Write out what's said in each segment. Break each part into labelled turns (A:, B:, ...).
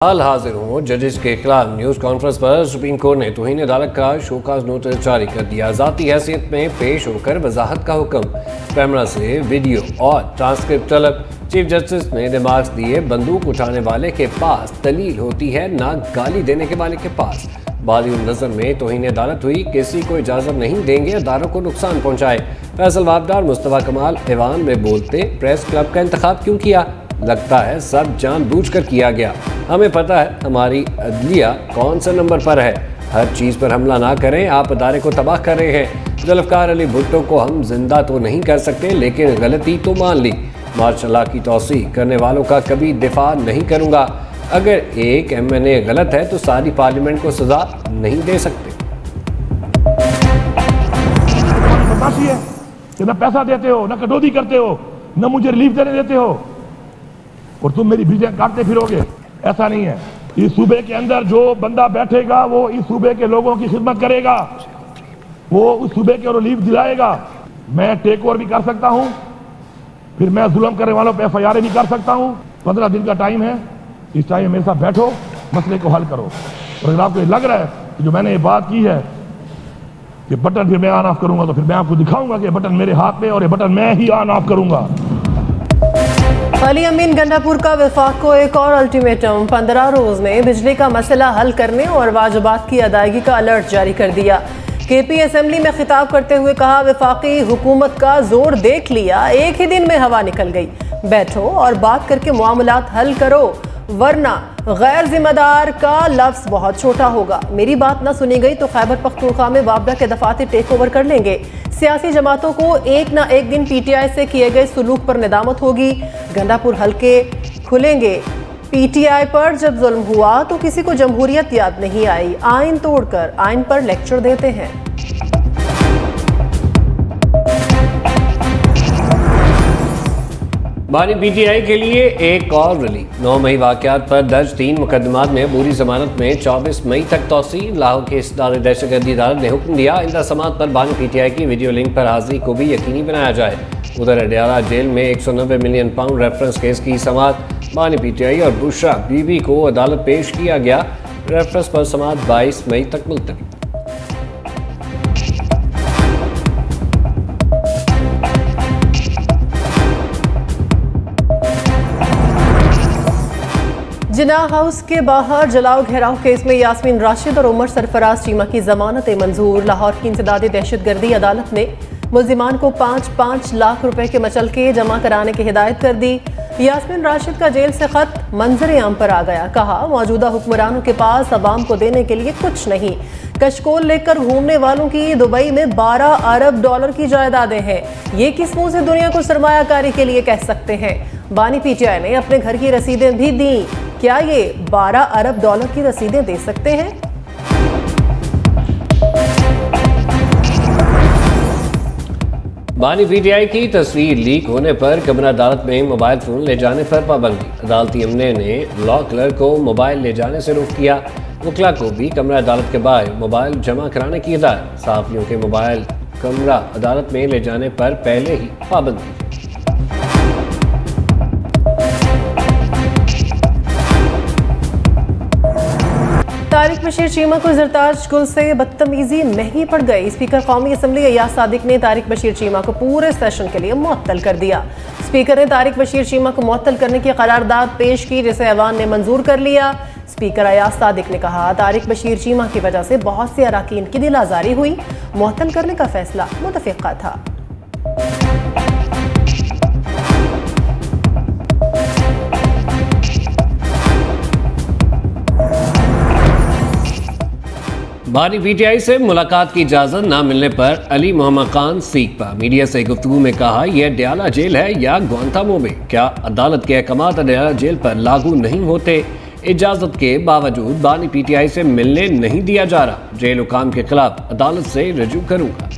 A: हाल हाजिर हूँ जजेस के खिलाफ न्यूज़ कॉन्फ्रेंस पर सुप्रीम कोर्ट ने तौहीन अदालत का शोकाज नोटिस जारी कर दिया। ज़ाती हैसियत में पेश होकर वजाहत का हुक्म, कैमरा से वीडियो और ट्रांसक्रिप्ट तलब। चीफ जस्टिस ने रिमार्क्स दिए, बंदूक उठाने वाले के पास दलील होती है, ना गाली देने के वाले के पास। बारी नज़र में तौहीन अदालत हुई, किसी को इजाज़त नहीं देंगे अदारों को नुकसान पहुँचाए। फैसल वाबदार मुस्तफ़ा कमाल ऐवान में बोलते, प्रेस क्लब का इंतखाब क्यों किया? लगता है सब जानबूझकर किया गया। हमें पता है हमारी अदलिया कौन से नंबर पर है। हर चीज़ पर हमला ना करें, आप अदारे को तबाह कर रहे हैं। जुल्फ़िकार अली भुट्टो को हम जिंदा तो नहीं कर सकते, लेकिन गलती तो मान ली। मार्शल की तौसीह करने वालों का कभी दिफा नहीं करूँगा। अगर एक MNA गलत है तो सारी पार्लियामेंट को सजा नहीं दे सकते।
B: है कि न पैसा देते हो, न कटौती करते हो, न मुझे रिलीफ देने देते हो, और तुम मेरी बीजें काटते फिरोगे। ऐसा नहीं है। इस सूबे के अंदर जो बंदा बैठेगा वो इस सूबे के लोगों की खिदमत करेगा, वो उस सूबे को रिलीफ दिलाएगा। मैं टेक ओवर भी कर सकता हूं, फिर मैं जुल्म करने वालों पर FIR भी कर सकता हूं। 15 दिन का टाइम है, इस टाइम मेरे साथ बैठो, मसले को हल करो। और अगर आपको लग रहा है कि जो मैंने ये बात की है कि बटन फिर मैं ऑन ऑफ करूंगा, तो फिर मैं आपको दिखाऊंगा कि बटन मेरे हाथ में और ये बटन मैं ही ऑन ऑफ करूंगा।
C: अली अमीन गंडापुर का वफाक को एक और अल्टीमेटम, 15 रोज में बिजली का मसला हल करने और वाजिबात की अदायगी का अलर्ट जारी कर दिया। KP असेंबली में खिताब करते हुए कहा, वफाकी हुकूमत का जोर देख लिया, एक ही दिन में हवा निकल गई। बैठो और बात करके मामलात हल करो, वरना गैर जिम्मेदार का लफ्ज बहुत छोटा होगा। मेरी बात ना सुनी गई तो खैबर पख्तूनख्वा में वापडा के दफातर टेक ओवर कर लेंगे। सियासी जमातों को एक ना एक दिन PTI से किए गए सुलूक पर निदामत होगी। गंडापुर हल्के खुलेंगे। PTI पर जब जुल्म हुआ तो किसी को जमहूरियत याद नहीं आई। आइन तोड़कर आइन पर लेक्चर देते हैं।
A: बानी PTI के लिए एक और रैली। 9 मई वाक़यात पर दर्ज 3 मुकदमात में पूरी जमानत में 24 मई तक तौसीह। लाहौर के इस्तारे दहशतगर्दी अदालत ने हुक्म दिया, इंदा समात पर बानी PTI की वीडियो लिंक पर हाजिरी को भी यकीनी बनाया जाए। उधर अडयाला जेल में 190 मिलियन पाउंड रेफरेंस केस की समात। बानी PTI और बुशरा बीबी को अदालत पेश किया गया। रेफरेंस पर समात 22 मई तक मुलतवी।
C: जिनाह हाउस के बाहर जलाओ घेराव केस में यास्मीन राशिद और उमर सरफराज चीमा की जमानतें मंजूर। लाहौर की इंसदादी दहशतगर्दी अदालत ने मुल्जिमान को 5-5 लाख रुपए के मचलके जमा कराने की हिदायत कर दी। यास्मीन राशिद का जेल से खत मंजर आम पर आ गया। कहा, मौजूदा हुक्मरानों के पास अवाम को देने के लिए कुछ नहीं। कशकोल लेकर घूमने वालों की दुबई में 12 अरब डॉलर की जायदादें हैं। ये किस मुंह से दुनिया को सरमायाकारी के लिए कह सकते हैं? बानी PTI ने अपने घर की रसीदें भी दी। क्या ये 12 अरब डॉलर की रसीदें दे सकते हैं?
A: बानी PTI की तस्वीर लीक होने पर कमरा अदालत में मोबाइल फ़ोन ले जाने पर पाबंदी। अदालती अमले ने लॉ क्लर्क को मोबाइल ले जाने से रोक दिया। वकला को भी कमरा अदालत के बाहर मोबाइल जमा कराने की हिदायत। सहाफ़ियों के मोबाइल कमरा अदालत में ले जाने पर पहले ही पाबंदी।
C: तारिक बशीर चीमा को ज़रताज गुल से बदतमीजी महंगी पड़ गई। स्पीकर कौमी असम्बली अयाज सादिक ने तारिक बशीर चीमा को पूरे सेशन के लिए मुअत्तल कर दिया। स्पीकर ने तारिक बशीर चीमा को मुअत्तल करने की करारदाद पेश की, जिसे ऐवान ने मंजूर कर लिया। स्पीकर अयाज सादिक ने कहा, तारिक बशीर चीमा की वजह से बहुत से अराकीन की दिल आज़ारी हुई। मुअत्तल करने का फैसला मुतफ़िक़ा था।
A: बानी PTI से मुलाकात की इजाज़त न मिलने पर अली मोहम्मद खान सीकपा मीडिया से गुफ्तगू में कहा, यह अडयाला जेल है या ग्वांतानामो में? क्या अदालत के अहकामात अडयाला जेल पर लागू नहीं होते? इजाज़त के बावजूद बानी PTI से मिलने नहीं दिया जा रहा। जेल हुकाम के खिलाफ अदालत से रजू करूँगा।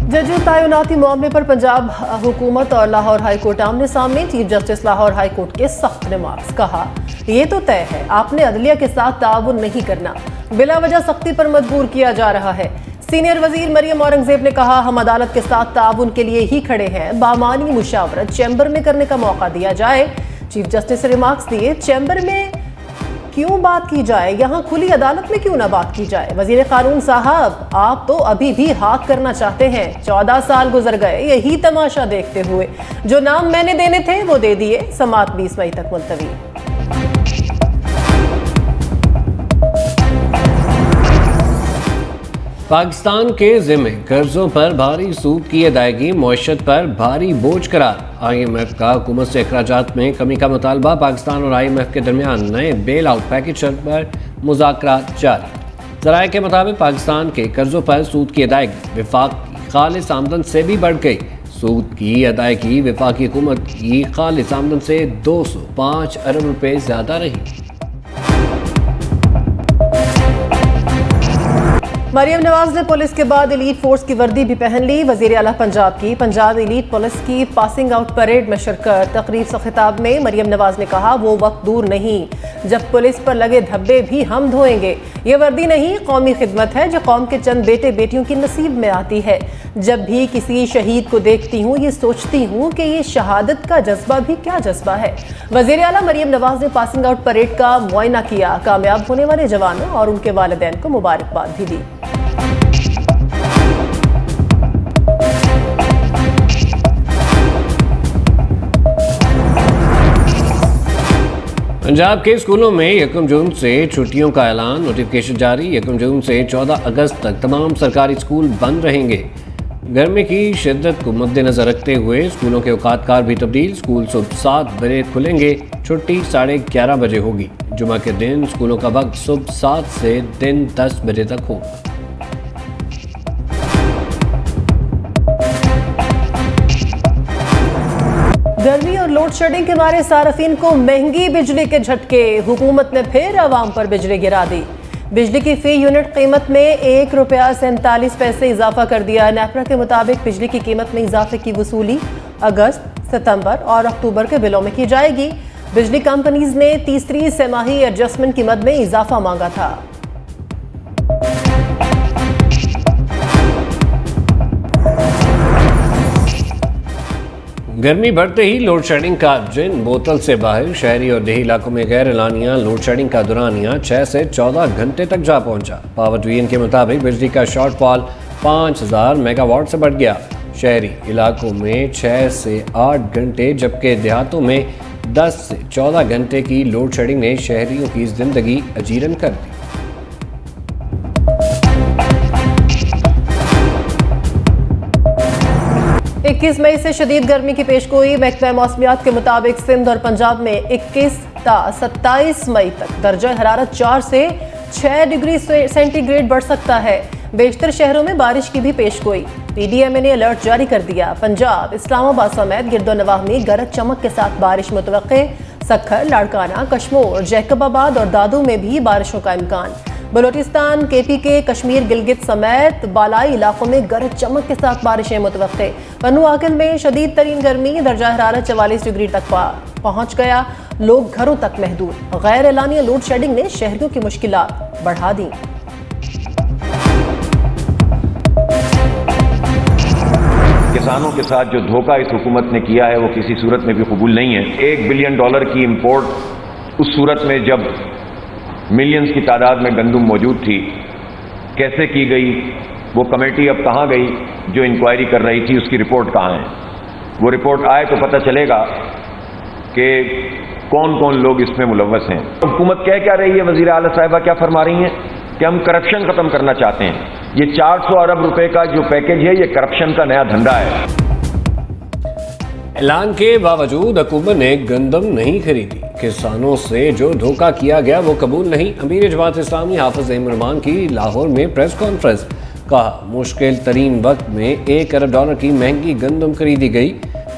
C: जजेस तैनाती मामले पर पंजाब हुकूमत और लाहौर हाई कोर्ट आमने सामने। Chief justice Lahore high court के सख्त रिमार्क्स। कहा, यह तो तय है आपने अदलिया के साथ ताउन नहीं करना, बिला वजह सख्ती पर मजबूर किया जा रहा है। सीनियर वजीर मरियम औरंगजेब ने कहा, हम अदालत के साथ ताउन के लिए ही खड़े हैं। बामानी मुशावरत चैम्बर में करने का मौका दिया जाए। चीफ जस्टिस ने रिमार्क्स दिए, चैम्बर में क्यों बात की जाए, यहाँ खुली अदालत में क्यों ना बात की जाए। वजीर कानून साहब, आप तो अभी भी हाक करना चाहते हैं। 14 साल गुजर गए यही तमाशा देखते हुए। जो नाम मैंने देने थे वो दे दिए। समाअत 20 मई तक मुलतवी।
A: पाकिस्तान के जिम्मे कर्जों पर भारी सूद की अदायगी मईशत पर भारी बोझ करार। IMF का हुकूमत से अखराजात में कमी का मुतालबा। पाकिस्तान और IMF के दरमियान नए बेल आउट पैकेज पर मुज़ाकरात जारी। ज़राए के मुताबिक पाकिस्तान के कर्जों पर सूद की अदायगी वफाक की खालिस आमदन से भी बढ़ गई। सूद की अदायगी वफाकी हुकूमत की खालिस आमदन से 205 अरब रुपये ज़्यादा रही।
C: मरियम नवाज ने पुलिस के बाद एलीट फोर्स की वर्दी भी पहन ली। वजीर आला पंजाब की पंजाब एलीट पुलिस की पासिंग आउट परेड में शिरकत। तकरीब से खिताब में मरियम नवाज ने कहा, वो वक्त दूर नहीं जब पुलिस पर लगे धब्बे भी हम धोएंगे। ये वर्दी नहीं, कौमी खिदमत है जो कौम के चंद बेटे बेटियों की नसीब में आती है। जब भी किसी शहीद को देखती हूँ ये सोचती हूँ कि ये शहादत का जज्बा भी क्या जज्बा है। वजीर आला मरियम नवाज ने पासिंग आउट परेड का मुआयना किया। कामयाब होने वाले जवानों और उनके वालिदैन को मुबारकबाद भी दी।
A: पंजाब के स्कूलों में 1 जून से छुट्टियों का ऐलान। नोटिफिकेशन जारी। 1 जून से 14 अगस्त तक तमाम सरकारी स्कूल बंद रहेंगे। गर्मी की शिद्दत को मद्देनजर रखते हुए स्कूलों के औकातकार भी तब्दील। स्कूल सुबह 7 बजे खुलेंगे, छुट्टी 11:30 बजे होगी। जुमा के दिन स्कूलों का वक्त सुबह 7 से दिन 10 बजे तक होगा।
C: गर्मी और लोड शेडिंग के मारे सार्फिन को महंगी बिजली के झटके। हुकूमत ने फिर आवाम पर बिजली गिरा दी। बिजली की फी यूनिट कीमत में ₹1.47 इजाफा कर दिया। नेपरा के मुताबिक बिजली की कीमत में इजाफे की वसूली अगस्त, सितंबर और अक्टूबर के बिलों में की जाएगी। बिजली कंपनीज ने तीसरी सेमाही एडजस्टमेंट की मद में इजाफा मांगा था।
A: गर्मी बढ़ते ही लोड शेडिंग का जिन बोतल से बाहर। शहरी और देही इलाकों में गैर एलानिया लोड शेडिंग का दुरानिया 6 से 14 घंटे तक जा पहुंचा। पावर डिवीजन के मुताबिक बिजली का शॉर्टफॉल 5000 मेगावाट से बढ़ गया। शहरी इलाकों में 6 से 8 घंटे जबकि देहातों में 10 से 14 घंटे की लोड शेडिंग ने शहरियों की जिंदगी अजीरन कर दी।
C: इक्कीस मई से शदीद गर्मी की पेशगोई। महकमा मौसमियात के मुताबिक सिंध और पंजाब में 21 ता 27 मई तक दर्जा हरारत 4 से 6 डिग्री सेंटीग्रेड बढ़ सकता है। बेशतर शहरों में बारिश की भी पेशगोई। PDMA ने अलर्ट जारी कर दिया। पंजाब, इस्लामाबाद समेत गिरदोनवाह में गरज चमक के साथ बारिश मुतवक्के। सक्खर, लाड़काना, कश्मीर, जैकबाबाद और दादू में भी बारिशों का इम्कान। बलोचिस्तान, KPK, कश्मीर, गिलगित समेत बालाई इलाकों में गरज चमक के साथ बारिशें मुतवक्के। पन्नू आकिल में शदीद तरीन गर्मी, दर्जा हरारत 44 डिग्री तक पहुंच गया। लोग घरों तक महदूद। गैर एलानिया लोड शेडिंग ने शहरियों की मुश्किलात बढ़ा दी।
D: किसानों के साथ जो धोखा इस हुकूमत ने किया है वो किसी सूरत में भी कबूल नहीं है। $1 बिलियन की इंपोर्ट उस सूरत में जब मिलियंस की तादाद में गंदम मौजूद थी, कैसे की गई, वो कमेटी अब कहाँ गई जो इंक्वायरी कर रही थी, उसकी रिपोर्ट कहाँ है? वो रिपोर्ट आए तो पता चलेगा कि कौन कौन लोग इसमें मुलव्वस हैं। हुकूमत क्या रही है, वज़ीर आला साहिबा क्या फरमा रही हैं कि हम करप्शन ख़त्म करना चाहते हैं। ये 400 अरब रुपए का जो पैकेज है ये करप्शन का नया धंधा है।
A: ऐलान के बावजूद हुकूमत ने गंदम नहीं खरीदी। किसानों से जो धोखा किया गया वो कबूल नहीं। अमीर जमात इस्लामी हाफिज रहमान की लाहौर में प्रेस कॉन्फ्रेंस। कहा, मुश्किल तरीन वक्त में $1 अरब की महंगी गंदम खरीदी गई,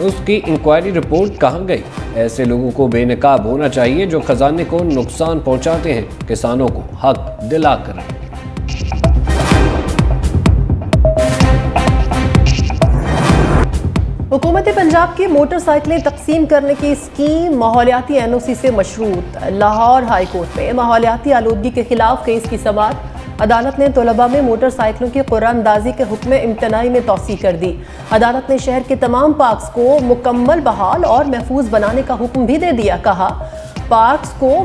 A: उसकी इंक्वायरी रिपोर्ट कहाँ गई? ऐसे लोगों को बेनकाब होना चाहिए जो खजाने को नुकसान पहुँचाते हैं, किसानों को हक दिला कर रहे हैं।
C: हुकूमत पंजाब की मोटरसाइकिलें तकसीम करने की स्कीम माहौलियाती NOC से मशरूत। लाहौर हाई कोर्ट में माहौलियाती आलूदगी के खिलाफ केस की समाअत। अदालत ने तलबा में मोटरसाइकिलों की कुरानंदाजी के हुक्म इम्तनाई में तौसी कर दी। अदालत ने शहर के तमाम पार्क्स को मुकम्मल बहाल और महफूज बनाने का हुक्म भी दे दिया। कहा, पार्क्स को